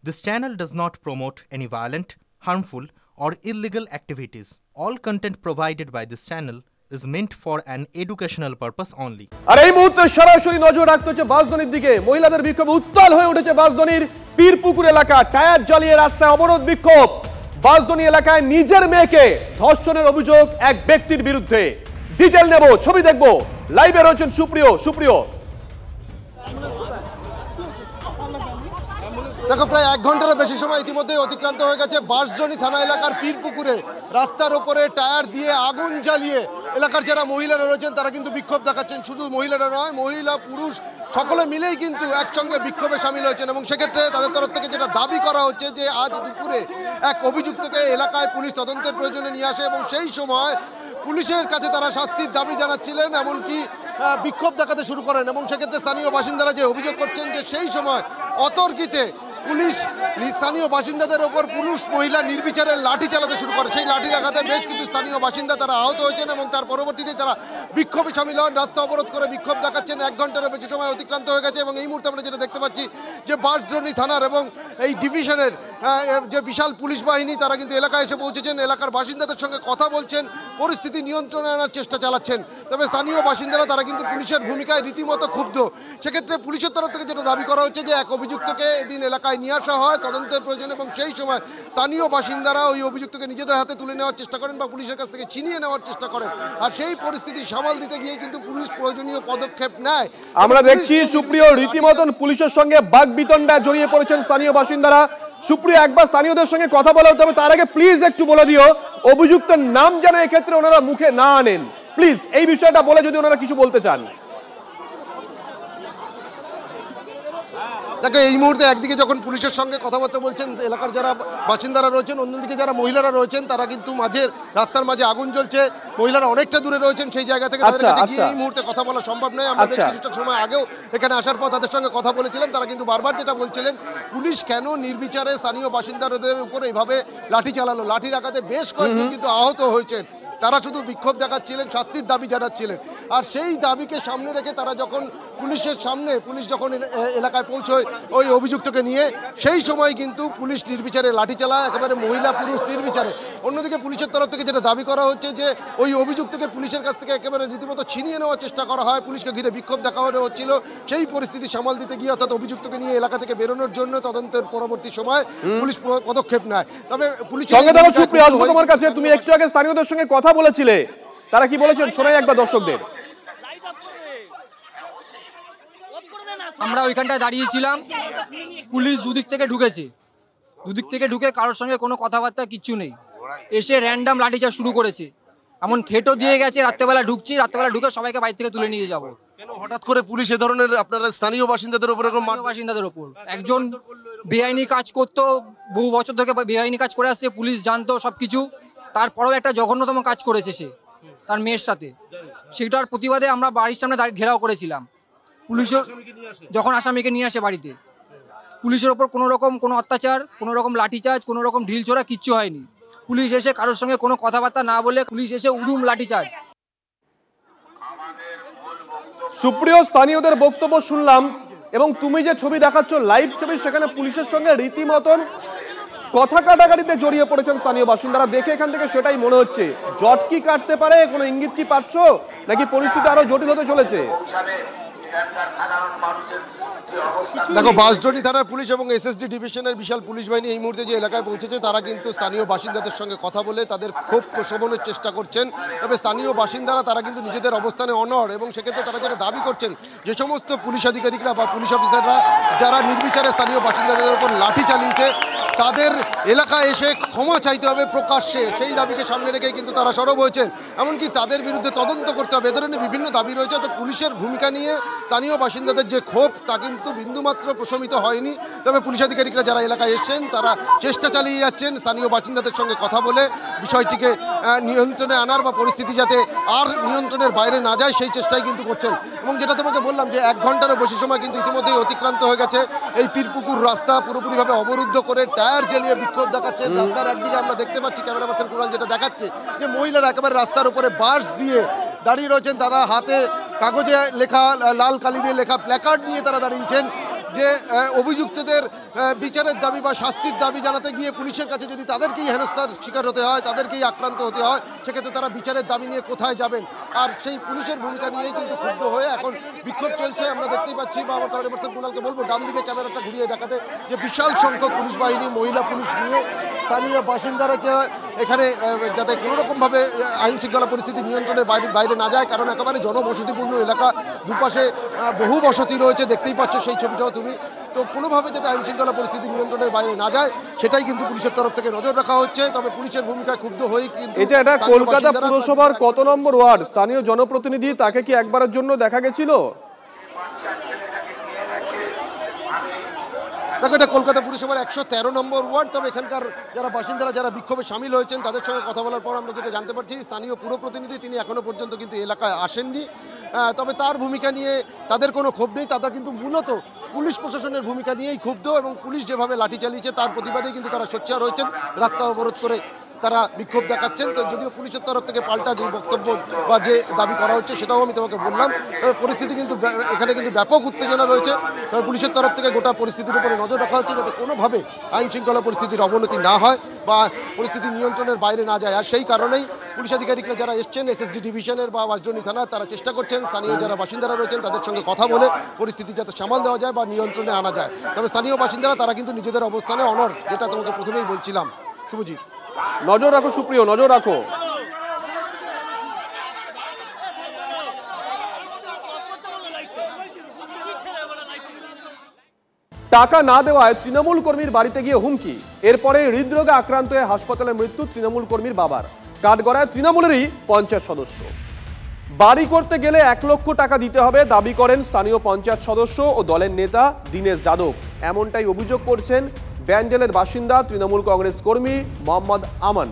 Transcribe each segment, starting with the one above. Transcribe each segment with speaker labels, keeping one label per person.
Speaker 1: This channel does not promote any violent, harmful, or illegal activities. All content provided by this channel is meant for an educational purpose only.
Speaker 2: আর এই মুহূর্তে সরাসরি নজর রাখতে হচ্ছে বাঁশদ্বনির দিকে। মহিলাদের বিক্ষোভে উত্তাল হয়ে উঠেছে বাঁশদ্বনির পীরপুকুর এলাকা। টায়ার জ্বালিয়ে রাস্তায় অবরোধ বিক্ষোভ। বাঁশদ্বনি এলাকায় নিজের মেয়েকে ধর্ষণের অভিযোগ এক ব্যক্তির বিরুদ্ধে। ডিটেইল নেব, ছবি দেখব। লাইভে রয়েছেন সুপ্রিয়।
Speaker 3: দেখো, প্রায় 1 ঘন্টারও বেশি সময় ইতিমধ্যে অতিক্রান্ত হয়ে গেছে। বাঁশদ্বনি থানা এলাকার পীরপুকুরে রাস্তার ওপরে টায়ার দিয়ে আগুন জ্বালিয়ে এলাকার যারা মহিলারা রয়েছেন তারা কিন্তু বিক্ষোভ দেখাচ্ছেন। শুধু মহিলারা নয়, মহিলা পুরুষ সকলে মিলেই কিন্তু একসঙ্গে বিক্ষোভে সামিল হয়েছেন এবং সেক্ষেত্রে তাদের তরফ থেকে যেটা দাবি করা হচ্ছে যে আজ দুপুরে এক অভিযুক্তকে এলাকায় পুলিশ তদন্তের প্রয়োজনে নিয়ে আসে এবং সেই সময় পুলিশের কাছে তারা শাস্তির দাবি জানাচ্ছিলেন, এমনকি বিক্ষোভ দেখাতে শুরু করেন এবং সেক্ষেত্রে স্থানীয় বাসিন্দারা যে অভিযোগ করছেন যে সেই সময় অতর্কিতে পুলিশ স্থানীয় বাসিন্দাদের ওপর পুরুষ মহিলা নির্বিচারে লাঠি চালাতে শুরু করে। সেই লাঠির আঘাতে বেশ কিছু স্থানীয় বাসিন্দা তারা আহত হয়েছেন এবং তার পরবর্তীতে তারা বিক্ষোভে সামিল হন, রাস্তা অবরোধ করে বিক্ষোভ দেখাচ্ছেন। 1 ঘন্টারও বেশি সময় অতিক্রান্ত হয়ে গেছে এবং এই মুহূর্তে আমরা যেটা দেখতে পাচ্ছি যে বাঁশদ্বনি থানার এবং এই ডিভিশনের যে বিশাল পুলিশ বাহিনী তারা কিন্তু এলাকায় এসে পৌঁছেছেন, এলাকার বাসিন্দাদের সঙ্গে কথা বলছেন, পরিস্থিতি নিয়ন্ত্রণে আনার চেষ্টা চালাচ্ছেন। তবে স্থানীয় বাসিন্দারা তারা কিন্তু পুলিশের ভূমিকায় রীতিমতো ক্ষুব্ধ। সেক্ষেত্রে পুলিশের তরফ থেকে যেটা দাবি করা হচ্ছে যে এক অভিযুক্তকে এদিন এলাকায় নিয়ে আসা হয় তদন্তের প্রয়োজন এবং সেই সময় স্থানীয় বাসিন্দারা ওই অভিযুক্তকে নিজেদের হাতে তুলে নেওয়ার চেষ্টা করেন বা পুলিশের কাছ থেকে ছিনিয়ে নেওয়ার চেষ্টা করেন। আর সেই পরিস্থিতি সামাল দিতে গিয়ে কিন্তু পুলিশ প্রয়োজনীয় পদক্ষেপ নেয়।
Speaker 2: আমরা দেখছি সুপ্রিয় রীতিমতন পুলিশের সঙ্গে বাকবিতণ্ডা জড়িয়ে পড়েছেন স্থানীয় বাসিন্দারা। সুপ্রিয়, একবার স্থানীয়দের সঙ্গে কথা বলা হতে হবে, তার আগে প্লিজ একটু বলে দিও অভিযুক্তের নাম যেন এক্ষেত্রে ওনারা মুখে না আনেন। প্লিজ এই বিষয়টা বলে যদি ওনারা কিছু বলতে চান।
Speaker 3: দেখো, এই মুহূর্তে একদিকে যখন পুলিশের সঙ্গে কথাবার্তা বলছেন এলাকার যারা বাসিন্দারা রয়েছেন, অন্যদিকে যারা মহিলারা রয়েছেন তারা কিন্তু রাস্তার মাঝে আগুন জ্বলছে, মহিলারা অনেকটা দূরে রয়েছেন, সেই জায়গা থেকে তাদের কাছে গিয়ে এই মুহূর্তে কথা বলা সম্ভব নয়। আমরা কিছুটা সময় আগেও এখানে আসার পর তাদের সঙ্গে কথা বলেছিলাম, তারা কিন্তু বারবার যেটা বলছিলেন পুলিশ কেন নির্বিচারে স্থানীয় বাসিন্দাদের উপর এইভাবে লাঠি চালালো, লাঠির আঘাতে বেশ কয়েকজন কিন্তু আহত হয়েছেন। তারা শুধু বিক্ষোভ দেখাচ্ছিলেন, শাস্তির দাবি জানাচ্ছিলেন। আর সেই দাবিকে সামনে রেখে তারা যখন পুলিশ যখন এলাকায় পৌঁছয় ওই অভিযুক্তকে নিয়ে, সেই সময় কিন্তু পুলিশ নির্বিচারে লাঠি চালায়, একেবারে মহিলা পুরুষ নির্বিচারে। অন্যদিকে পুলিশের তরফ থেকে যেটা দাবি করা হচ্ছে যে ওই অভিযুক্তকে পুলিশের কাছ থেকে একেবারে রীতিমতো ছিনিয়ে নেওয়ার চেষ্টা করা হয়, পুলিশকে ঘিরে বিক্ষোভ দেখানো হচ্ছিল। সেই পরিস্থিতি সামাল দিতে গিয়ে অর্থাৎ অভিযুক্তকে নিয়ে এলাকা থেকে বেরোনোর জন্য তদন্তের পরবর্তী সময় পুলিশ পদক্ষেপ নেয়। তবে পুলিশ
Speaker 2: তোমার কাছে তুমি একটু আগে স্থানীয়দের সঙ্গে কথা বলেছিলে, তারা কি বলেছেন শোনাই একবার দর্শকদের।
Speaker 4: আমরা ওইখানটায় দাঁড়িয়েছিলাম, পুলিশ দুদিক থেকে ঢুকে কারোর সঙ্গে কোনো কথাবার্তা কিচ্ছু নেই, এসে র্যান্ডাম লাঠিচার্জ শুরু করেছে। এমন থেটও দিয়ে গেছে, রাত্রেবেলা ঢুকে সবাইকে বাইরে থেকে তুলে নিয়ে যাবো।
Speaker 3: কেন হঠাৎ করে পুলিশ এ ধরনের আপনারা স্থানীয় বাসিন্দাদের উপর
Speaker 4: একজন বেআইনি কাজ করতো, বহু বছর ধরে বেআইনি কাজ করে আসছে, পুলিশ জানতো সবকিছু, তারপরেও একটা জঘন্যতম কাজ করেছে সে তার মেয়ের সাথে। সেটার প্রতিবাদে আমরা বাড়ির সামনে ঘেরাও করেছিলাম। পুলিশের যখন আসামিকে নিয়ে আসে বাড়িতে, পুলিশের ওপর কোনো রকম কোনো অত্যাচার, কোনো রকম লাঠিচার্জ, কোনো রকম ঢিল ছোড়া কিচ্ছু হয়নি। পুলিশ এসে কারোর সঙ্গে কোনো কথাবার্তা না বলে পুলিশ এসে উদুম লাঠিচার্জ।
Speaker 2: সুপ্রিয়, স্থানীয়দের বক্তব্য শুনলাম এবং তুমি যে ছবি দেখাচ্ছ লাইভ ছবি, সেখানে পুলিশের সঙ্গে রীতিমতন কথা কাটাকাটিতে জড়িয়ে পড়েছেন স্থানীয় বাসিন্দারা। দেখে এখান থেকে সেটাই মনে হচ্ছে। জট কি কাটতে পারে, কোনো ইঙ্গিত কি পাচ্ছ, নাকি পরিস্থিতি আরো জটিল হতে চলেছে?
Speaker 3: দেখো, বাঁশদ্বনি থানার পুলিশ এবং এসএসডি ডিভিশনের বিশাল পুলিশ বাহিনী এই মুহূর্তে যে এলাকায় পৌঁছেছে তারা কিন্তু স্থানীয় বাসিন্দাদের সঙ্গে কথা বলে তাদের ক্ষোভ প্রশমনের চেষ্টা করছেন। তবে স্থানীয় বাসিন্দারা তারা কিন্তু নিজেদের অবস্থানে অনড় এবং সেক্ষেত্রে তারা যেটা দাবি করছেন যে সমস্ত পুলিশ আধিকারিকরা বা পুলিশ অফিসাররা যারা নির্বিচারে স্থানীয় বাসিন্দাদের উপর লাঠি চালিয়েছে তাদের এলাকায় এসে ক্ষমা চাইতে হবে প্রকাশ্যে, সেই দাবিকে সামনে রেখে কিন্তু তারা সরব হয়েছেন। এমনকি তাদের বিরুদ্ধে তদন্ত করতে হবে, এ ধরনের বিভিন্ন দাবি রয়েছে। তো পুলিশের ভূমিকা নিয়ে স্থানীয় বাসিন্দাদের যে ক্ষোভ তা কিন্তু বিন্দুমাত্র প্রশমিত হয়নি। তবে পুলিশ আধিকারিকরা যারা এলাকায় এসছেন তারা চেষ্টা চালিয়ে যাচ্ছেন স্থানীয় বাসিন্দাদের সঙ্গে কথা বলে বিষয়টিকে নিয়ন্ত্রণে আনার বা পরিস্থিতি যাতে আর নিয়ন্ত্রণের বাইরে না যায় সেই চেষ্টাই কিন্তু করছেন। এবং যেটা তোমাকে বললাম যে 1 ঘন্টারও বেশি সময় কিন্তু ইতিমধ্যেই অতিক্রান্ত হয়ে গেছে। এই পীরপুকুর রাস্তা পুরোপুরিভাবে অবরুদ্ধ করে টায়ার জ্বালিয়ে বিক্ষোভ দেখাচ্ছেন। রাস্তার একদিকে আমরা দেখতে পাচ্ছি, ক্যামেরা পার্সন কুণাল যেটা দেখাচ্ছে, যে মহিলারা একেবারে রাস্তার উপরে বাঁশ দিয়ে দাঁড়িয়ে রয়েছেন, তারা হাতে কাগজে লেখা লাল কালি দিয়ে লেখা প্ল্যাকার্ড নিয়ে তারা দাঁড়িয়েছেন। যে অভিযুক্তদের বিচারের দাবি বা শাস্তির দাবি জানাতে গিয়ে পুলিশের কাছে যদি তাদেরকেই হেনস্থার শিকার হতে হয়, তাদেরকেই আক্রান্ত হতে হয়, সেক্ষেত্রে তারা বিচারের দাবি নিয়ে কোথায় যাবেন? আর সেই পুলিশের ভূমিকা নিয়েই কিন্তু ক্ষুব্ধ হয়ে এখন বিক্ষোভ চলছে। আমরা দেখতেই পাচ্ছি বা আমার ক্যামেরা পার্সন কুণালকে বলবো ডান দিকে ক্যামেরাটা ঘুরিয়ে দেখাতে, যে বিশাল সংখ্যক পুলিশ বাহিনী, মহিলা পুলিশ নিয়ে স্থানীয় বাসিন্দারা এখানে যাতে কোনোরকমভাবে আইন শৃঙ্খলা পরিস্থিতি নিয়ন্ত্রণের বাইরে না যায়, কারণ একেবারে জনবসতিপূর্ণ এলাকা, দুপাশে বহু বসতি রয়েছে, দেখতেই পাচ্ছ সেই ছবিটাও তুমি। তো কোনোভাবে যাতে আইন শৃঙ্খলা পরিস্থিতি নিয়ন্ত্রণের বাইরে না যায় সেটাই কিন্তু পুলিশের তরফ থেকে নজর রাখা হচ্ছে। তবে পুলিশের ভূমিকায় ক্ষুব্ধ হয়েই কিন্তু
Speaker 2: এটা কলকাতা পুরসভার কত নম্বর ওয়ার্ড? স্থানীয় জনপ্রতিনিধি তাকে কি একবারের জন্য দেখা গেছিল?
Speaker 3: দেখো, এটা কলকাতা পুরসভার 113 নম্বর ওয়ার্ড। তবে এখানকার যারা বাসিন্দারা, যারা বিক্ষোভে সামিল হয়েছেন, তাদের সঙ্গে কথা বলার পর আমরা যেটা জানতে পারছি, স্থানীয় পুর প্রতিনিধি তিনি এখনো পর্যন্ত কিন্তু এলাকায় আসেননি। তবে তার ভূমিকা নিয়ে তাদের কোনো ক্ষোভ নেই, তারা কিন্তু মূলত পুলিশ প্রশাসনের ভূমিকা নিয়েই ক্ষুব্ধ, এবং পুলিশ যেভাবে লাঠি চালিয়েছে তার প্রতিবাদেই কিন্তু তারা সোচ্চার রয়েছেন, রাস্তা অবরোধ করে তারা বিক্ষোভ দেখাচ্ছেন। তো যদিও পুলিশের তরফ থেকে পাল্টা যে বক্তব্য বা যে দাবি করা হচ্ছে সেটাও আমি তোমাকে বললাম। পরিস্থিতি কিন্তু এখানে কিন্তু ব্যাপক উত্তেজনা রয়েছে। পুলিশের তরফ থেকে গোটা পরিস্থিতির উপরে নজর রাখা হচ্ছে যাতে কোনোভাবে আইন শৃঙ্খলা পরিস্থিতির অবনতি না হয় বা পরিস্থিতি নিয়ন্ত্রণের বাইরে না যায়। আর সেই কারণেই পুলিশ আধিকারিকরা যারা এসছেন এসএসডি ডিভিশনের বা বাঁশদ্রোণী থানা, তারা চেষ্টা করছেন স্থানীয় যারা বাসিন্দারা রয়েছেন তাদের সঙ্গে কথা বলে পরিস্থিতি যাতে সামাল দেওয়া যায় বা নিয়ন্ত্রণে আনা যায়। তবে স্থানীয় বাসিন্দারা তারা কিন্তু নিজেদের অবস্থানে অনড়, যেটা তোমাকে প্রথমেই বলছিলাম। শুভজিৎ,
Speaker 2: নজর রাখো সুপ্রিয়, নজর রাখো। টাকা না দেওয়ায় তৃণমূল কর্মীর বাড়িতে গিয়ে হুমকি, এরপরে হৃদরোগে আক্রান্ত হয়ে হাসপাতালে মৃত্যু তৃণমূল কর্মীর বাবার। কাঠগড়ায় তৃণমূলেরই পঞ্চায়েত সদস্য। বাড়ি করতে গেলে 1 লক্ষ টাকা দিতে হবে দাবি করেন স্থানীয় পঞ্চায়েত সদস্য ও দলের নেতা দীনেশ যাদব। এমনটাই অভিযোগ করছেন ব্যান্ডেলের বাসিন্দা তৃণমূল কংগ্রেস কর্মী মোহাম্মদ আমান।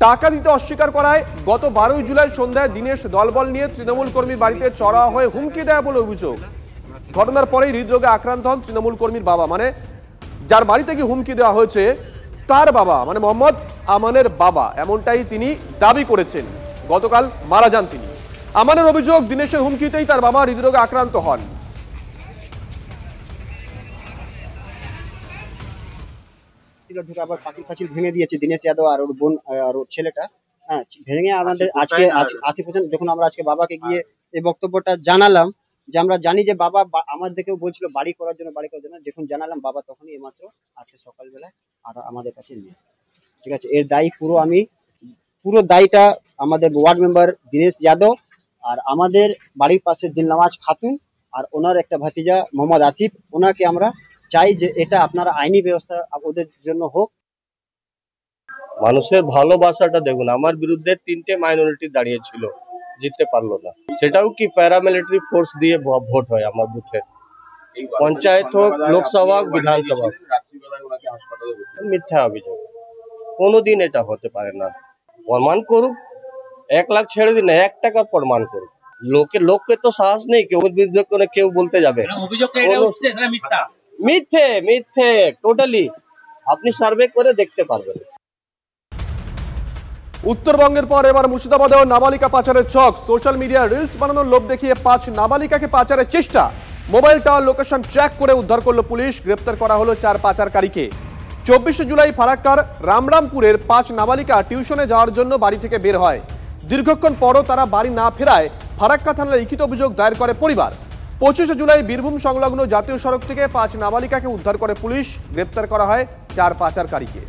Speaker 2: টাকা দিতে অস্বীকার করায় গত 12 জুলাই সন্ধ্যায় দীনেশ দলবল নিয়ে তৃণমূল কর্মীর বাড়িতে চড়াও হয়ে হুমকি দেয় বলে অভিযোগ। ঘটনার পরেই হৃদরোগে আক্রান্ত হন তৃণমূল কর্মীর বাবা, মানে যার বাড়িতে গিয়ে হুমকি দেওয়া হয়েছে তার বাবা, মানে মোহাম্মদ আমানের বাবা, এমনটাই তিনি দাবি করেছেন। গতকাল মারা যান তিনি। আমানের অভিযোগ, দীনেশের হুমকিতেই তার বাবা হৃদরোগে আক্রান্ত হন।
Speaker 5: ঢুকে আবার পাঁচিল ভেঙে দিয়েছে দীনেশ যাদব আর ওর বোন আর ওর ছেলেটা। হ্যাঁ, ভেঙে আমাদের আজকে 80% যখন আমরা আজকে বাবাকে গিয়ে এই বক্তব্যটা জানালাম, যে আমরা জানি যে বাবা আমাদেরকেও বলছিল বাড়ি করার জন্য, যখন জানালাম বাবা তখনই এইমাত্র আজকে সকালবেলা আর আমাদের কাছে নিয়ে, ঠিক আছে। এর দায়ী পুরো দায়ীটা আমাদের ওয়ার্ড মেম্বার দীনেশ যাদব আর আমাদের বাড়ির পাশে দিলনওয়াজ খাতুন আর ওনার একটা ভাতিজা মোহাম্মদ আসিফ। ওনাকে আমরা চাই যে এটা আপনারা আইনি ব্যবস্থা ওদের জন্য হোক।
Speaker 6: মানুষের ভালোবাসাটা দেখুন, আমার বিরুদ্ধে 3টে মাইনরিটি দাঁড়িয়েছিল, জিততে পারলো না। সেটাও কি প্যারামিলিটারি ফোর্স দিয়ে ভোট হয় আমার বুথে, পঞ্চায়েত হোক, লোকসভা, বিধানসভা। মিথ্যা অভিযোগ, কোনোদিন এটা হতে পারে না। প্রমাণ করুক, 1 লাখ ছেড়ে দিন, 1 টাকা প্রমাণ করুক। লোককে তো সাহস নেই কেউ বিরুদ্ধে করে কেউ বলতে যাবে মিথ্যে টোটালি। আপনি সার্ভে করে দেখতে পারবেন।
Speaker 2: উত্তরবঙ্গের পর এবার মুর্শিদাবাদেও নাবালিকা পাচারের ছক। সোশ্যাল মিডিয়া রিলস বানানোর লোভ দেখিয়ে 5 নাবালিকাকে পাচারের চেষ্টা। মোবাইল টাওয়ার লোকেশন ট্র্যাক করে উদ্ধার করলো পুলিশ। গ্রেপ্তার করা হলো 4 পাচারকারীকে। 24 জুলাই ফারাক্কার রামরামপুরের 5 নাবালিকা টিউশনে যাওয়ার জন্য বাড়ি থেকে বের হয়। দীর্ঘক্ষণ পরও তারা বাড়ি না ফেরায় ফারাক্কা থানায় লিখিত অভিযোগ দায়ের করে পরিবার। 25 জুলাই বীরভূম সংলগ্ন জাতীয় সড়ক থেকে 5 নাবালিকাকে উদ্ধার করে পুলিশ। গ্রেপ্তার করা হয় 4 পাচারকারীকে।